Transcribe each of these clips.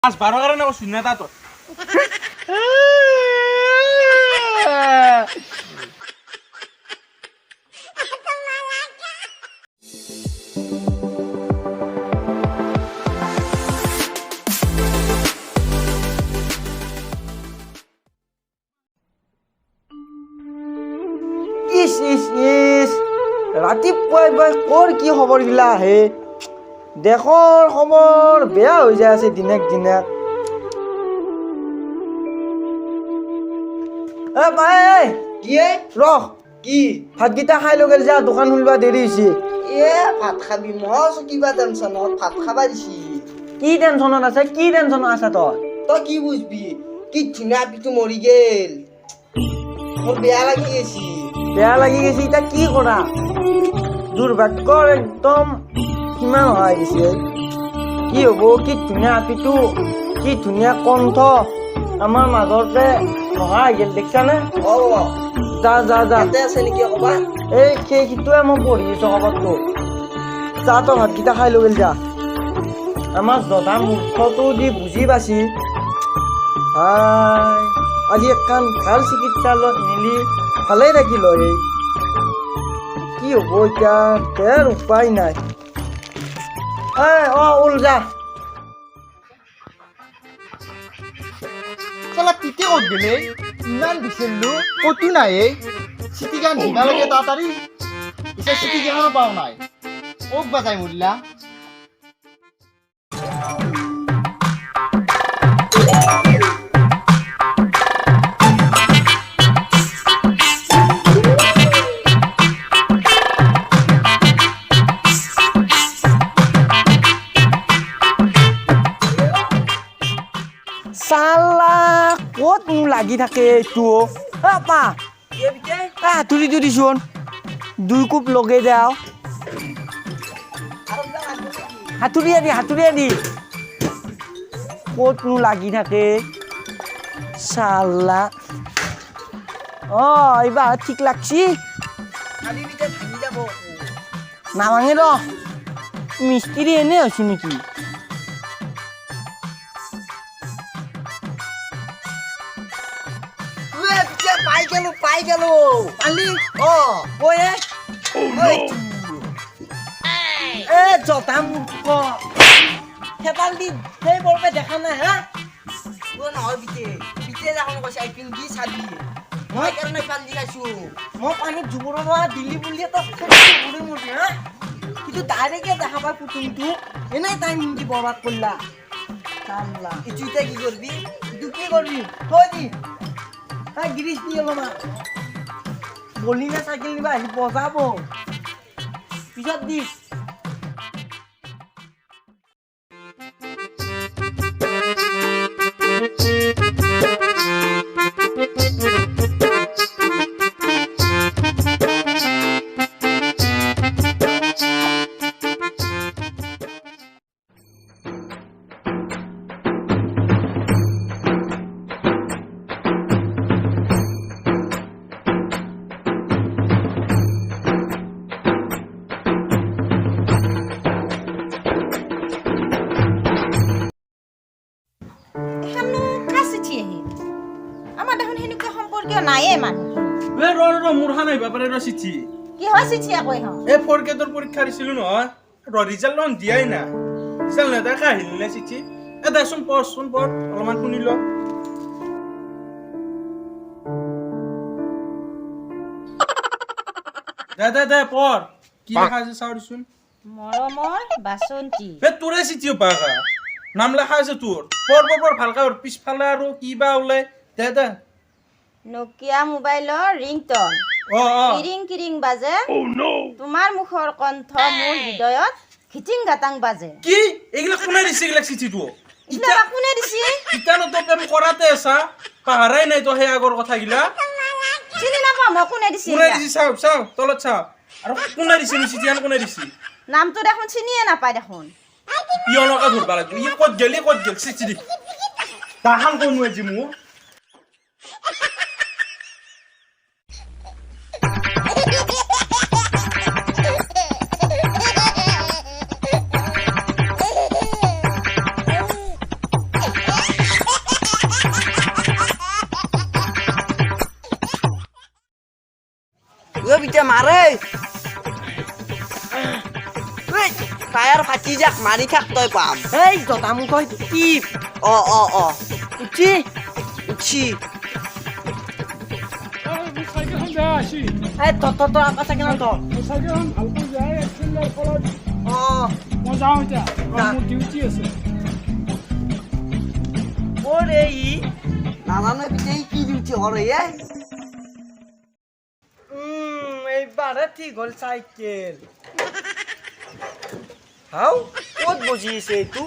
আজ 12 কাৰণে কৈছো নেতা তো ইস ৰাতিপুৱাই কৰ কি খবৰ গিলা আহে দেশৰ খবৰ বেয়া হৈ যায় আছে দিনেক দিনেক পাই কি ৰহ কি ভাতকেইটা খাই লগেল যা দোকান খুলিবা দেৰি হৈছে ভাত খাবি মই কিবা টেনচনত ভাত খাবা দিছি কি টেনচনত আছে কি টেনচনত আছা তই কি বুঝবি কি ধুনীয়া পিটো মৰি গেল মোৰ বেয়া লাগি গেছি এতিয়া কি কৰা দুৰ্ভাগ্যৰ একদম সীমা নোহোৱা গৈছে কি হ'ব কি ধুনীয়া আপিটো কি ধুনীয়া কণ্ঠ আমাৰ মাজতে নোহোৱা হৈ গেল দেখিছানে যা আছে নেকি অকবা এই সেইটোৱে মই পঢ়ি আছো খবৰটো যা তই ভাতকেইটা খাই লৈ গেল যা আমাৰ জধা মূৰ্খটো দি বুজি পাইছি আজি এখন ভাল চিকিৎসালয়ত নিলি ভালেই থাকিল হয় কি হ'ব এতিয়া তেওঁৰ উপায় নাই ওল যা চালা পিতে ক'ত গেলে ইমান বিচাৰিলো ক'তো নাই চিটিকান দিবা লাগে তাড়াতাড়ি পিছে চিটিকেখনো পাওঁ নাই ক'ত বাজাই মৰিলা চালা ক'ত মোৰ লাগি থাকে এইটো পা হাতুৰিটো দিছোন দুই কোপ লগাই দে হাতুৰিয়া দি ক'ত মোৰ লাগি থাকে চালা এইবাৰ ঠিক লাগছি নাভাঙে ৰ মিস্ত্ৰী এনে হৈছি নেকি পাই গেল পালি জতা মূৰ্খ হেতাল দি সেই বৰপে দেখা নাই নহয় পিতে যাখন কৈছে পিন্ধি চাবি মই কাৰণে পালি আছো মই পানীত জুবুৰ দিলি বুলিয়ে তো কিন্তু ডাইৰেক্টে দেখা পাই পুতুমটো এনেই টাইম দি বৰবাদ কৰিলা ইটো এতিয়া কি কৰবি কি কৰিবি থৈ দি গিৰিছ দি অলপমান বলি নে চাইকেল নিবা আহি বজাব পিছত দি পৰীক্ষা দিছিলো নহয় ৰিজাল্ট দিয়াই না ৰিজাল্ট নেদেখা আহিল নে চিঠি দেচোন পঢ়চোন পঢ় অলপমান শুনি ল দে পঢ় কি লেখা আছে চাও দিচোন মৰমৰ বাসন্তী তোৰে চিঠিও পাকা নাম লেখা আছে তোৰ পঢ় ভালকে পিছফালে আৰু কিবা ওলাই দে নকিয়া মোবাইলৰ ৰিংটন কিৰিং বাজে তোমাৰ মুখৰ কণ্ঠ মোৰ হৃদয়ত খিটিং গাটাং বাজে কি এগুলা কোনে দিছে এগুলা চিঠিটো ইটা কোনে দিছে ইটানো তো প্ৰেম কৰাতে আছা পাহাৰাই নাই তো হে আগৰ কথাগিলা চিনি নাপাওঁ মই কোনে দিছে চাও তলত চাও আৰু কোনে দিছে চিঠিখন কোনে দিছে নামটো দেখোন চিনিয়ে নাপায় দেখোন পিয়নকা ধৰবা লাগিব ই ক'ত গেল চিঠি দি তাহান কোনৱে যি মোৰ মাৰে টায়াৰ ফাটি যাক মাৰি থাক তই পাম এই জতা মোক কয় টিপ অ উঠি উঠি চাইকেলখন যায় আছি এই তত আপা চাইকেল ত চাইকেলখন ভালকৈ যায় এক্সিডেণ্টৰ ফলত অ মই যাওঁ এতিয়া মোৰ ডিউটি আছে ওৰে ই নাজানো পিছে কি ডিউটি কৰে এইবারে ঠিক হল সাইকেল হাও কত বজিছে তু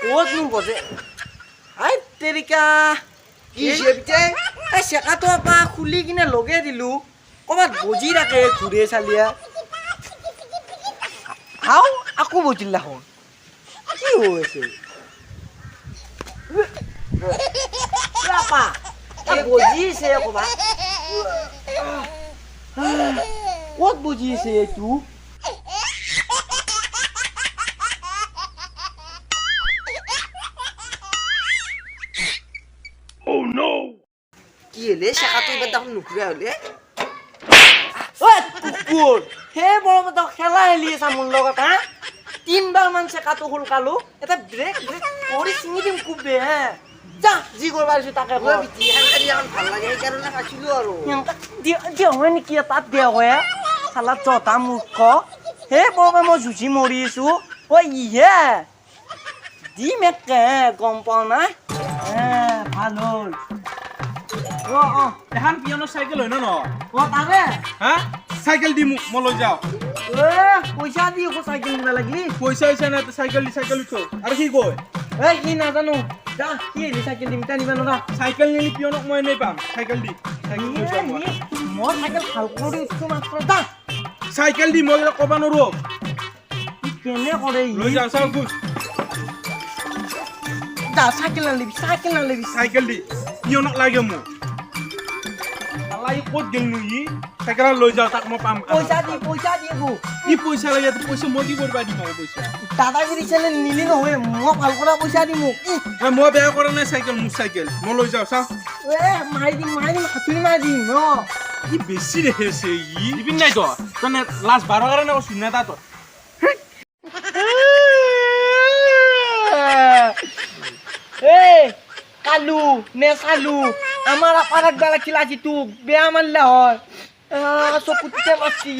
কত নু বজে আই তেরিকা কি পিছে এই চেকাটো আপা খুলি কিনে লগে দিলু কবাত বজি রাখে ঘুরে চালিয়া হাও আকো বজিল দেখোন কি হয়েছে আপা বজিছে কবাত কত বজিছে এইটো কি হলে শেখাটো এবার দেখোন নুকুৰা হলে কুকুৰ সেই বড় মত খেলা হেলি আছা মোৰ লগত হা 3বাৰ মান চেকাটো হুলকালো এটা ব্ৰেক কৰি চিঙি দিম খুব বে হে যা যি কৰবা আহিছো তাকে মই বিটি হানকাৰি এখন ভাল লাগে সেইকাৰণে খাইছিলো আৰু দিয়া হয় নেকি তাত দিয়া হয় চালা জতা মূৰ্খ সেই বড় মই যুঁজি মৰিছো ঐ ইহে দিম একে গম পাও না ভাল হ'ল এখন পিয়নৰ চাইকেল হয় ন তাৰে হা চাইকেল দি মোক মই লৈ যাওঁ পইচা দি আকৌ চাইকেল দিবা লাগলি পইচা হৈছে নাই চাইকেল দি চাইকেল উঠো আৰু কি কয় এই কি নাজানো যা কি হেৰি চাইকেল দিম নিবা নৰা চাইকেল নিলি পিয়নক মই এনেই পাম চাইকেল দি চাইকেল লৈ যাওঁ মই মই চাইকেল ভাল কৰি উঠছো মাত্ৰ যা চাইকেল দি মই ক'ব নোৱাৰো কেনে কৰে লৈ যাওঁ চাওঁ খোজ যা চাইকেল নালিবি চাইকেল দি পিয়নক লাগে মোক ক'ত গেল নো ই চাইকেল লৈ যাওঁ তাক মই পাম পইচা দি গো ই পইচা লাগে পইচা মই কি কৰিবা দিম আৰু পইচা দাদাগিৰি চেনে নিলি নহয় মই ভাল কৰা পইচা দি মোক মই বেয়া কৰা নাই চাইকেল মোৰ চাইকেল মই লৈ যাওঁ চাওঁ মাৰি দিম হাতুৰি মাৰি দিম ন ই বেছি দেখিছে ই দিবি নাই তই তই লাষ্ট 12 কাৰণে কৈছো নে তাত কালু নে চালু আমার আপারাক বেলা খিলাছি তু বেয়া মারলে হয় চকুতে মারছি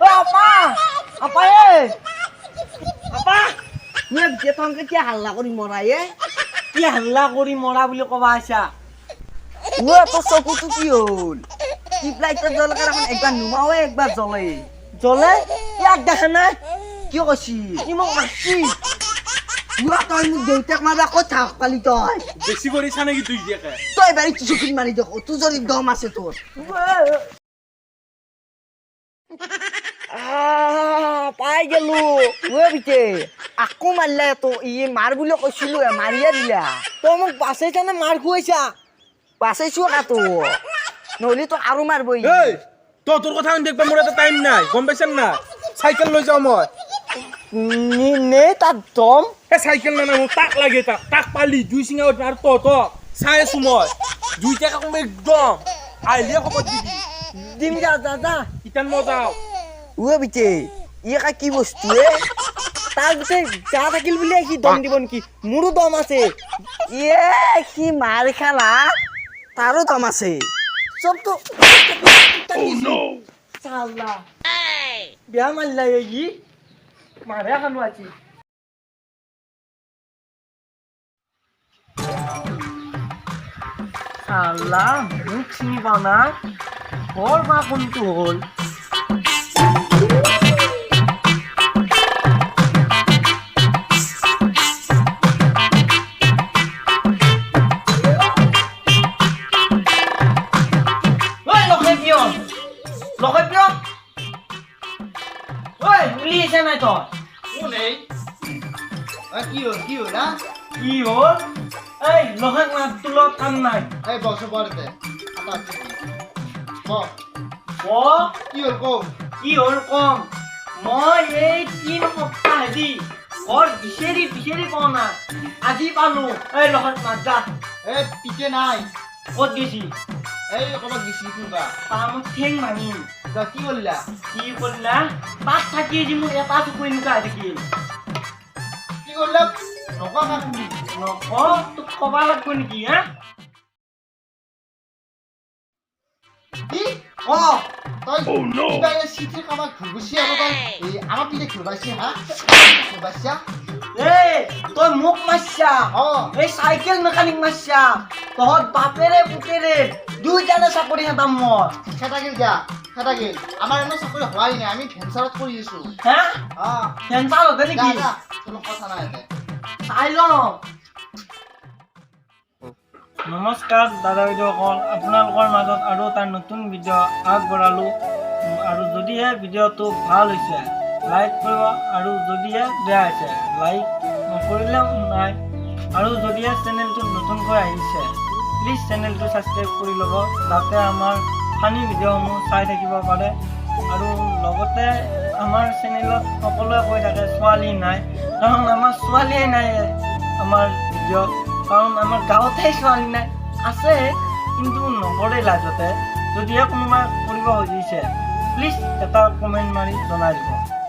আপা আপা আপা মই বিটেতনকে কি হাল্লা কৰি মৰাই কি হাল্লা কৰি মৰা বুলি কবা আছা মই তোৰ চকুটো কি হ'ল টিউবলাইটৰ জ্বলকাৰ এখন একবাৰ নুমাৱে একবাৰ জ্বলে জ্বলে ইয়াক দেখা নাই কিয় কৈছি ই মোক মাৰছি তই মোক দেউতাক মাৰা ক'ত থাক পালি তই বেছি কৰিছা নেকি তুই দিয়াকে তই বাৰী চকুত মাৰি দেখ তোৰ যদি দম আছে তোৰ পাই গেলো বিতে আকৌ মাৰিলা তো ই মাৰ বুলি কৈছিলো মাৰিয়া দিলা তই মোক বাচাইছা নে মাৰ খুৱাইছা বাচাইছো কাটো নহ'লে তই আৰু মাৰবই এই তোৰ কথা দেখবা মোৰ এটা টাইম নাই গম পাইছ না চাইকেল লৈ যাওঁ মই নে তাত দম চাইকেল নানা মোক তাক লাগে তাক পালি দুই চিঙা উঠা আৰু তহঁত চাই আছো মই দুইটাকে কম একদম আহিলে খবৰ দিবি দিম যা ইটান মই যাওঁ বিতে ই কি বস্তু তাৰ গোটেই যা থাকিল বুলি সি দম দিব নেকি মোৰো দম আছে সি মাৰ খালা তাৰো দম আছে চবতো চালা বেয়া মাৰিলা ই মাৰে খানো আজি চালা মোক চিনি পাও না বৰ মা কোনটো হ'ল নাই তই কি হ'ল না কি হ'ল এই লগাক না তুলত কাম নাই এই বস পড়তে কি হ'ল কম কি হ'ল কম মই এই 3 সপ্তাহ হেৰি ঘৰ বিচাৰি পোৱা নাই আজি পালো এই লগাক না যা পিঠে নাই ক'ত গেছি এই ক'ৰবাত গেছি ফুৰবা মোক ঠেং ভাঙিল তই কি কৰিলা কি কৰিলা তাত থাকি যে মোৰ এটা চকু এনেকুৱা হৈ থাকিল কি কৰিলা নকবা শুনি তোক কবা লাগব নেকি হা কি অ তই কিবা এই চিঠিৰ কামত ঘুৰগুচি আৰু তই এই আমাৰ পিনে ঘুৰবাইছি হা ঘুৰবাইছা তই মোক মাৰছা এই চাইকেল মেকানিক মাৰছা তহঁত বাপেৰে পুতেৰে দুইটানে চাকৰি হেতাম মই খেতাগিল আমাৰ এনেও চাকৰি হোৱাই নাই আমি ভেঞ্চাৰত কৰি আছো হা অ কেঞ্চাৰ হতে নেকি কোনো কথা নাই ইয়াতে চাই লওঁ নমস্কাৰ দাদা বাইদেউসকল আপোনালোকৰ মাজত আৰু এটা নতুন ভিডিঅ' আগবঢ়ালোঁ আৰু যদিহে ভিডিঅ'টো ভাল হৈছে লাইক কৰিব আৰু যদিহে বেয়া হৈছে লাইক নকৰিলেও নাই আৰু যদিহে চেনেলটো নতুনকৈ আহিছে প্লিজ চেনেলটো ছাবস্ক্ৰাইব কৰি ল'ব যাতে আমাৰ ফানি ভিডিঅ'সমূহ চাই থাকিব পাৰে আৰু লগতে আমাৰ চেনেলত সকলোৱে কৈ থাকে ছোৱালী নাই কাৰণ আমাৰ ছোৱালীয়ে নাই আমাৰ ভিডিঅ'ত কাৰণ আমাৰ গাঁৱতে ছোৱালী নাই আছে কিন্তু নকৰে লাজতে যদিহে কোনোবাই কৰিব খুজিছে প্লিজ এটা কমেণ্ট মাৰি জনাই দিব